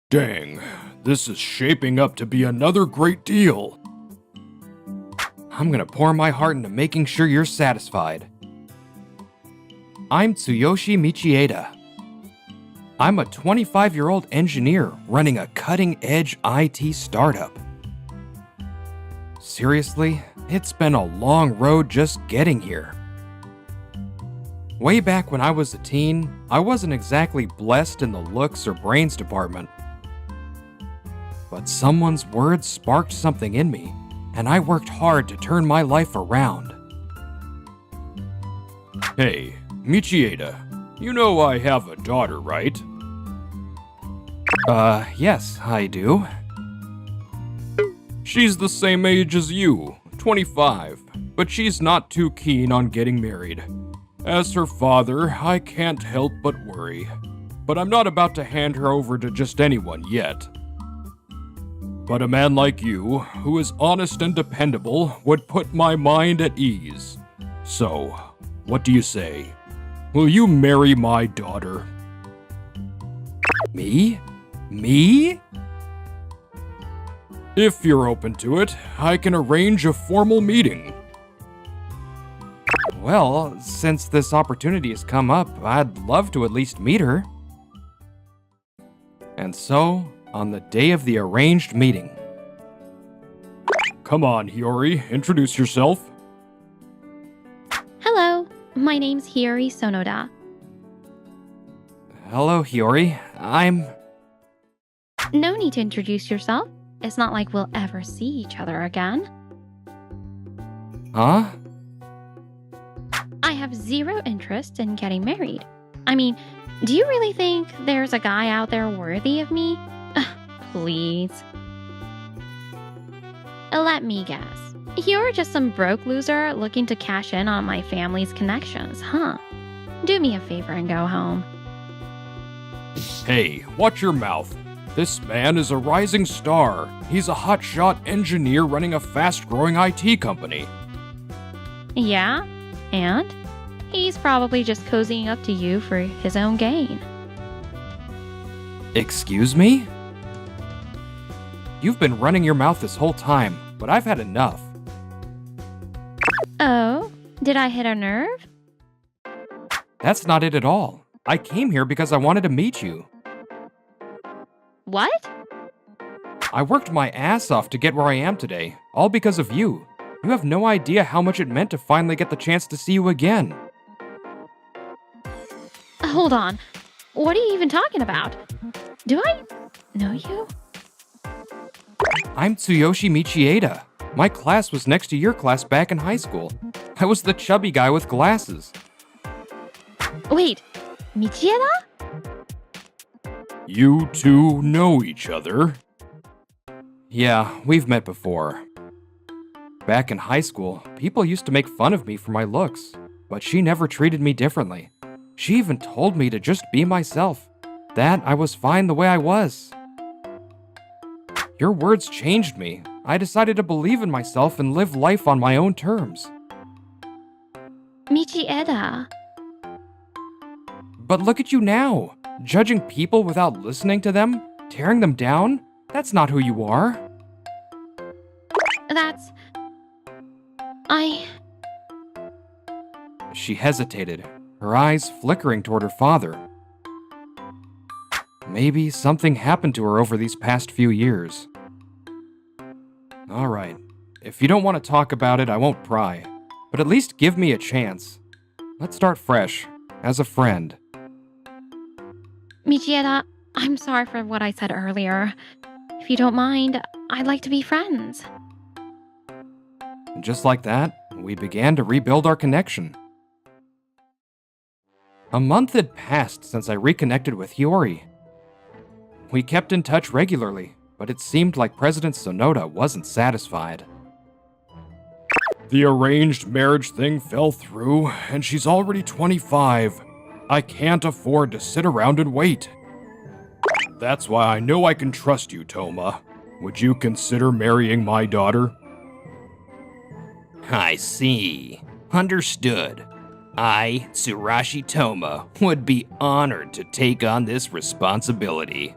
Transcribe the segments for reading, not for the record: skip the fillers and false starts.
Dang, this is shaping up to be another great deal. I'm gonna pour my heart into making sure you're satisfied. I'm Tsuyoshi Michieda. I'm a 25-year-old engineer running a cutting-edge IT startup. Seriously, it's been a long road just getting here. Way back when I was a teen, I wasn't exactly blessed in the looks or brains department. But someone's words sparked something in me, and I worked hard to turn my life around. Hey, Michieda, you know I have a daughter, right? Yes, I do. She's the same age as you, 25, but she's not too keen on getting married. As her father, I can't help but worry. But I'm not about to hand her over to just anyone yet. But a man like you, who is honest and dependable, would put my mind at ease. So, what do you say? Will you marry my daughter? Me? Me? If you're open to it, I can arrange a formal meeting. Well, since this opportunity has come up, I'd love to at least meet her. And so, on the day of the arranged meeting. Come on, Hiyori, introduce yourself. Hello, my name's Hiyori Sonoda. Hello, Hiyori. No need to introduce yourself. It's not like we'll ever see each other again. Huh? I have zero interest in getting married. I mean, do you really think there's a guy out there worthy of me? Please. Let me guess. You're just some broke loser looking to cash in on my family's connections, huh? Do me a favor and go home. Hey, watch your mouth. This man is a rising star. He's a hotshot engineer running a fast-growing IT company. Yeah? And? He's probably just cozying up to you for his own gain. Excuse me? You've been running your mouth this whole time, but I've had enough. Oh? Did I hit a nerve? That's not it at all. I came here because I wanted to meet you. What? I worked my ass off to get where I am today, all because of you. You have no idea how much it meant to finally get the chance to see you again. Hold on. What are you even talking about? Do I know you? I'm Tsuyoshi Michieda. My class was next to your class back in high school. I was the chubby guy with glasses. Wait, Michieda? You two know each other? Yeah, we've met before. Back in high school, people used to make fun of me for my looks, but she never treated me differently. She even told me to just be myself, that I was fine the way I was. Your words changed me. I decided to believe in myself and live life on my own terms. Michieda. But look at you now, judging people without listening to them, tearing them down. That's not who you are. That's... She hesitated, her eyes flickering toward her father. Maybe something happened to her over these past few years. All right, if you don't want to talk about it, I won't pry. But at least give me a chance. Let's start fresh, as a friend. Michieda, I'm sorry for what I said earlier. If you don't mind, I'd like to be friends. Just like that, we began to rebuild our connection. A month had passed since I reconnected with Hiyori. We kept in touch regularly, but it seemed like President Sonoda wasn't satisfied. The arranged marriage thing fell through, and she's already 25. I can't afford to sit around and wait. That's why I know I can trust you, Toma. Would you consider marrying my daughter? I see. Understood. I, Tsuyoshi Toma, would be honored to take on this responsibility.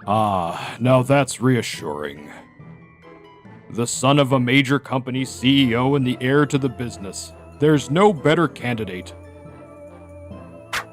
Ah, now that's reassuring. The son of a major company CEO and the heir to the business. There's no better candidate.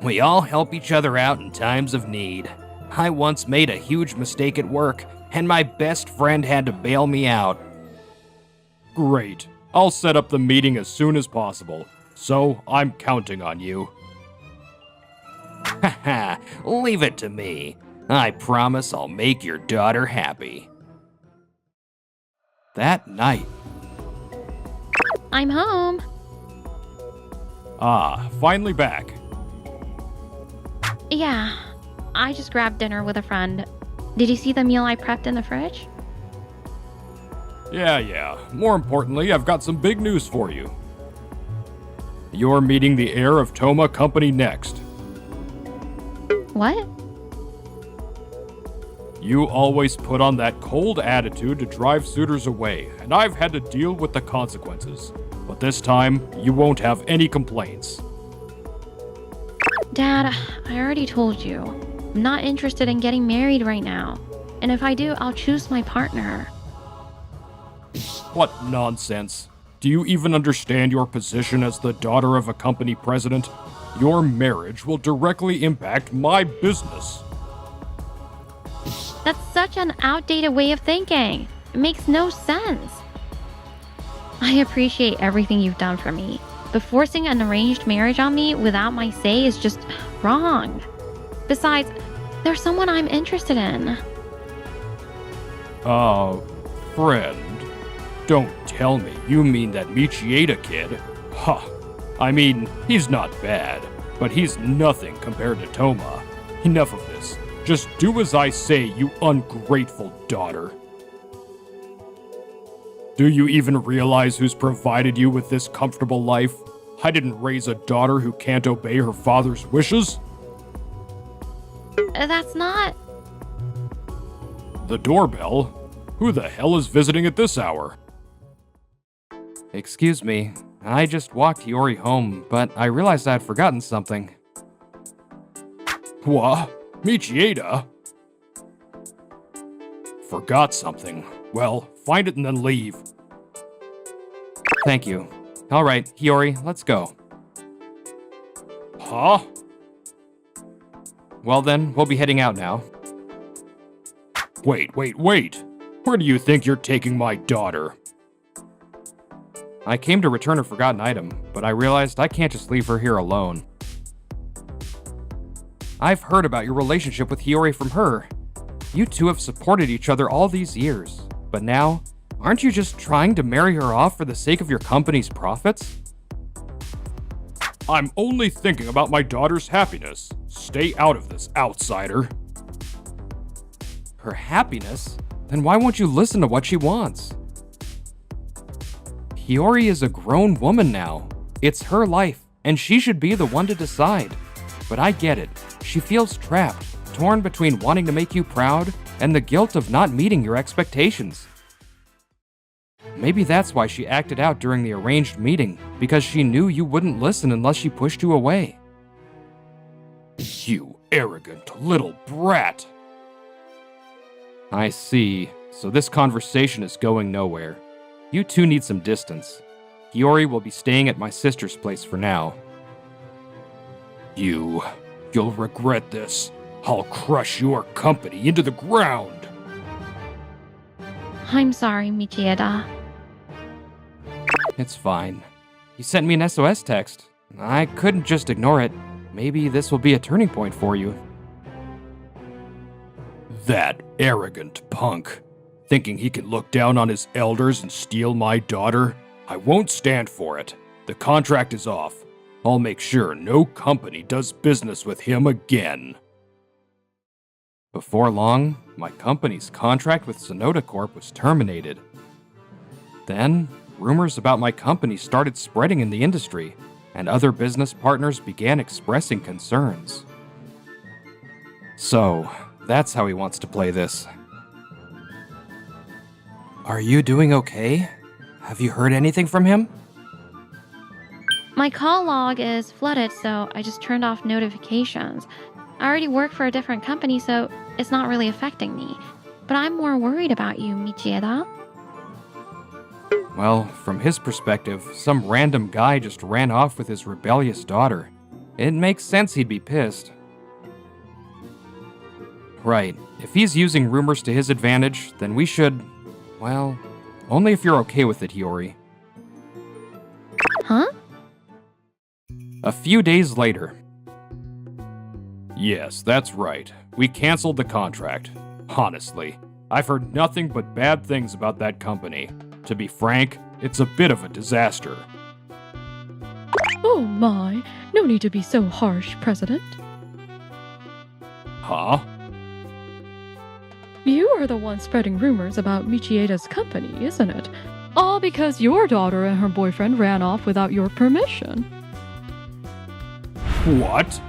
We all help each other out in times of need. I once made a huge mistake at work, and my best friend had to bail me out. Great. I'll set up the meeting as soon as possible. So, I'm counting on you. Haha, leave it to me. I promise I'll make your daughter happy. That night, I'm home. Ah, finally back. Yeah, I just grabbed dinner with a friend. Did you see the meal I prepped in the fridge? Yeah. More importantly, I've got some big news for you. You're meeting the heir of Toma Company next. What? You always put on that cold attitude to drive suitors away, and I've had to deal with the consequences. But this time, you won't have any complaints. Dad, I already told you. I'm not interested in getting married right now. And if I do, I'll choose my partner. What nonsense. Do you even understand your position as the daughter of a company president? Your marriage will directly impact my business. That's such an outdated way of thinking. It makes no sense. I appreciate everything you've done for me, but forcing an arranged marriage on me without my say is just wrong. Besides, there's someone I'm interested in. Friend. Don't tell me you mean that Michieda kid. Huh. I mean, he's not bad, but he's nothing compared to Toma. Enough of this. Just do as I say, you ungrateful daughter. Do you even realize who's provided you with this comfortable life? I didn't raise a daughter who can't obey her father's wishes. That's not... The doorbell? Who the hell is visiting at this hour? excuse me, I just walked Hiyori home, but I realized I had forgotten something. What? Michieda? Forgot something. Well, find it and then leave. Thank you. All right, Hiyori, let's go. Huh? Well then, we'll be heading out now. Wait. Where do you think you're taking my daughter? I came to return a forgotten item, but I realized I can't just leave her here alone. I've heard about your relationship with Hiyori from her. You two have supported each other all these years, but now, aren't you just trying to marry her off for the sake of your company's profits? I'm only thinking about my daughter's happiness. Stay out of this, outsider. Her happiness? Then why won't you listen to what she wants? Hiyori is a grown woman now. It's her life, and she should be the one to decide. But I get it. She feels trapped, torn between wanting to make you proud and the guilt of not meeting your expectations. Maybe that's why she acted out during the arranged meeting, because she knew you wouldn't listen unless she pushed you away. You arrogant little brat. I see. So this conversation is going nowhere. You two need some distance. Hiyori will be staying at my sister's place for now. You'll regret this. I'll crush your company into the ground. I'm sorry, Michieda. It's fine. You sent me an SOS text. I couldn't just ignore it. Maybe this will be a turning point for you. That arrogant punk. Thinking he can look down on his elders and steal my daughter? I won't stand for it. The contract is off. I'll make sure no company does business with him again. Before long, my company's contract with Sonoda Corp was terminated. Then, rumors about my company started spreading in the industry, and other business partners began expressing concerns. So, that's how he wants to play this. Are you doing okay? Have you heard anything from him? My call log is flooded, so I just turned off notifications. I already work for a different company, so it's not really affecting me. But I'm more worried about you, Michieda. Well, from his perspective, some random guy just ran off with his rebellious daughter. It makes sense he'd be pissed. Right, if he's using rumors to his advantage, then we should... well, only if you're okay with it, Hiyori. Huh? A few days later. Yes, that's right. We canceled the contract. Honestly, I've heard nothing but bad things about that company. To be frank, it's a bit of a disaster. Oh my, no need to be so harsh, President. Huh? You are the one spreading rumors about Michieda's company, isn't it? All because your daughter and her boyfriend ran off without your permission. What?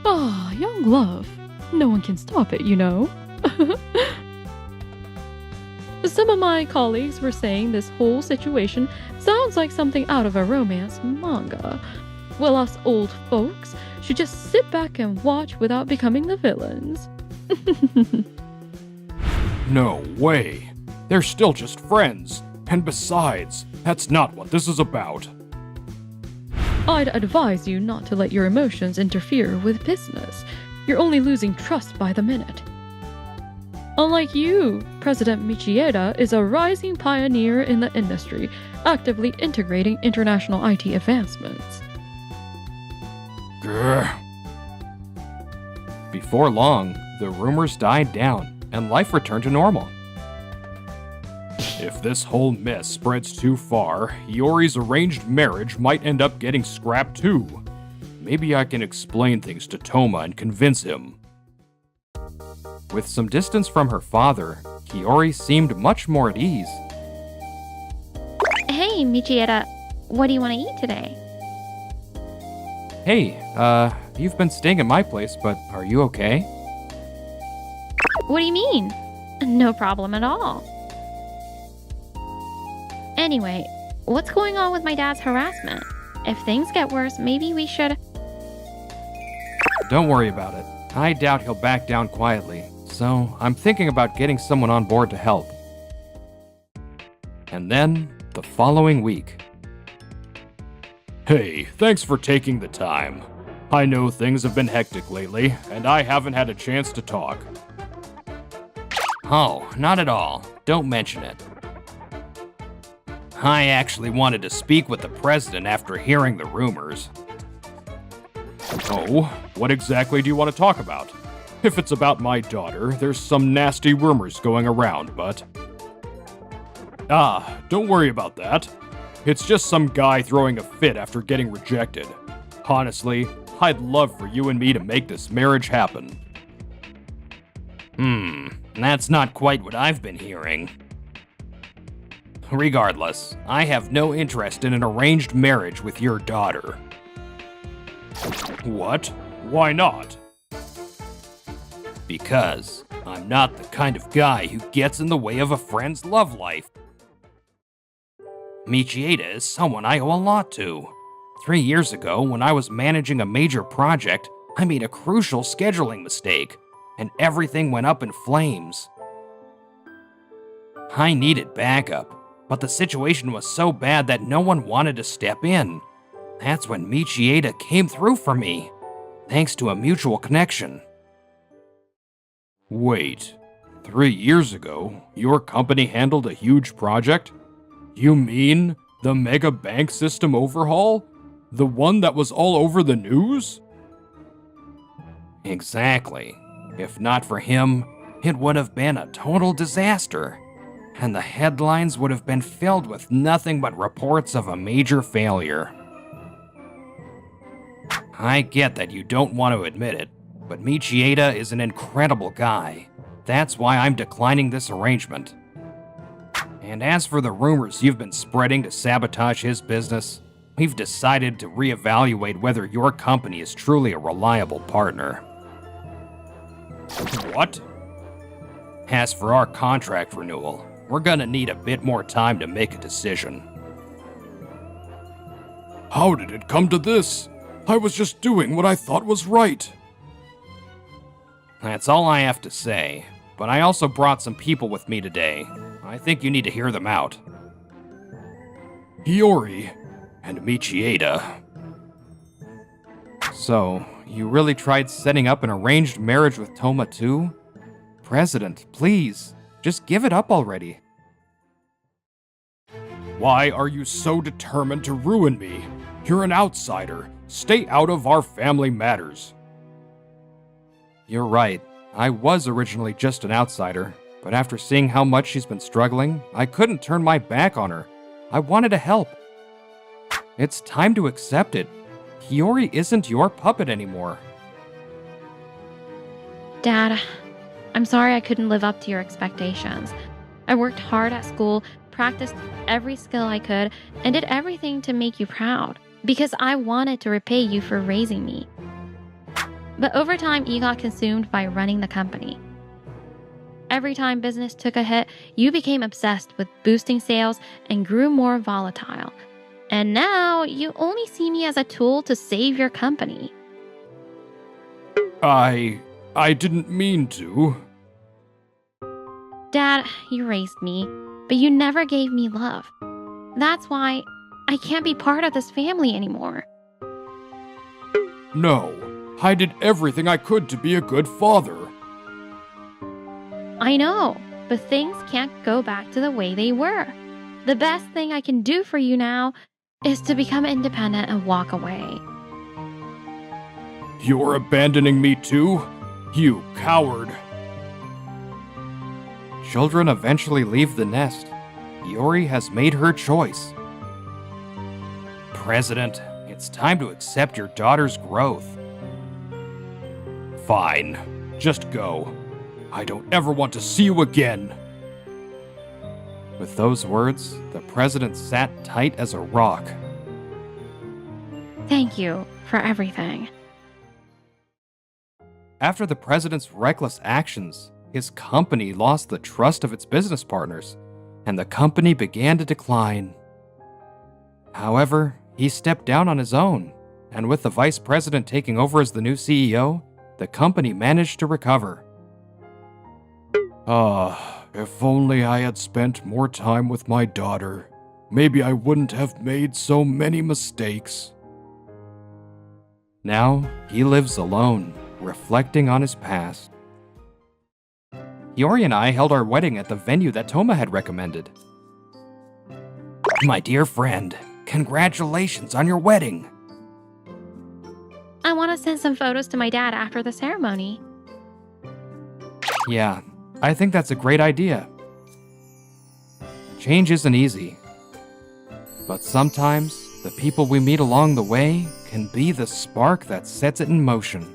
Ah, young love. No one can stop it, you know. Some of my colleagues were saying this whole situation sounds like something out of a romance manga. Well, us old folks should just sit back and watch without becoming the villains. No way. They're still just friends. And besides, that's not what this is about. I'd advise you not to let your emotions interfere with business. You're only losing trust by the minute. Unlike you, President Michieda is a rising pioneer in the industry, actively integrating international IT advancements. Grr. Before long, the rumors died down, and life returned to normal. If this whole mess spreads too far, Hiyori's arranged marriage might end up getting scrapped too. Maybe I can explain things to Toma and convince him. With some distance from her father, Hiyori seemed much more at ease. Hey, Michieda, what do you want to eat today? Hey, you've been staying at my place, but are you okay? What do you mean? No problem at all. Anyway, what's going on with my dad's harassment? If things get worse, maybe we should... Don't worry about it. I doubt he'll back down quietly, so I'm thinking about getting someone on board to help. And then, the following week. Hey, thanks for taking the time. I know things have been hectic lately, and I haven't had a chance to talk. Oh, not at all. Don't mention it. I actually wanted to speak with the president after hearing the rumors. Oh, what exactly do you want to talk about? If it's about my daughter, there's some nasty rumors going around, but... Ah, don't worry about that. It's just some guy throwing a fit after getting rejected. Honestly, I'd love for you and me to make this marriage happen. That's not quite what I've been hearing. Regardless, I have no interest in an arranged marriage with your daughter. What? Why not? Because I'm not the kind of guy who gets in the way of a friend's love life. Michieda is someone I owe a lot to. 3 years ago, when I was managing a major project, I made a crucial scheduling mistake, and everything went up in flames. I needed backup, but the situation was so bad that no one wanted to step in. That's when Michieda came through for me, thanks to a mutual connection. Wait, 3 years ago, your company handled a huge project? You mean the mega bank system overhaul? The one that was all over the news? Exactly. If not for him, it would have been a total disaster, and the headlines would have been filled with nothing but reports of a major failure. I get that you don't want to admit it, but Michieda is an incredible guy. That's why I'm declining this arrangement. And as for the rumors you've been spreading to sabotage his business, we've decided to reevaluate whether your company is truly a reliable partner. What? As for our contract renewal, we're gonna need a bit more time to make a decision. How did it come to this? I was just doing what I thought was right. That's all I have to say, but I also brought some people with me today. I think you need to hear them out. Hiyori and Michieda. So, you really tried setting up an arranged marriage with Toma too? President, please, just give it up already. Why are you so determined to ruin me? You're an outsider. Stay out of our family matters. You're right. I was originally just an outsider, but after seeing how much she's been struggling, I couldn't turn my back on her. I wanted to help. It's time to accept it. Hiyori isn't your puppet anymore. Dad, I'm sorry I couldn't live up to your expectations. I worked hard at school, practiced every skill I could, and did everything to make you proud, because I wanted to repay you for raising me. But over time, you got consumed by running the company. Every time business took a hit, you became obsessed with boosting sales and grew more volatile. And now, you only see me as a tool to save your company. I didn't mean to. Dad, you raised me, but you never gave me love. That's why I can't be part of this family anymore. No, I did everything I could to be a good father. I know, but things can't go back to the way they were. The best thing I can do for you now is to become independent and walk away. You're abandoning me too? You coward. Children eventually leave the nest. Hiyori has made her choice. President, it's time to accept your daughter's growth. Fine, just go. I don't ever want to see you again. With those words, the president sat tight as a rock. Thank you for everything. After the president's reckless actions, his company lost the trust of its business partners, and the company began to decline. However, he stepped down on his own, and with the vice president taking over as the new CEO, the company managed to recover. If only I had spent more time with my daughter. Maybe I wouldn't have made so many mistakes. Now, he lives alone, reflecting on his past. Hiyori and I held our wedding at the venue that Toma had recommended. My dear friend, congratulations on your wedding. I want to send some photos to my dad after the ceremony. Yeah, I think that's a great idea. Change isn't easy, but sometimes the people we meet along the way can be the spark that sets it in motion.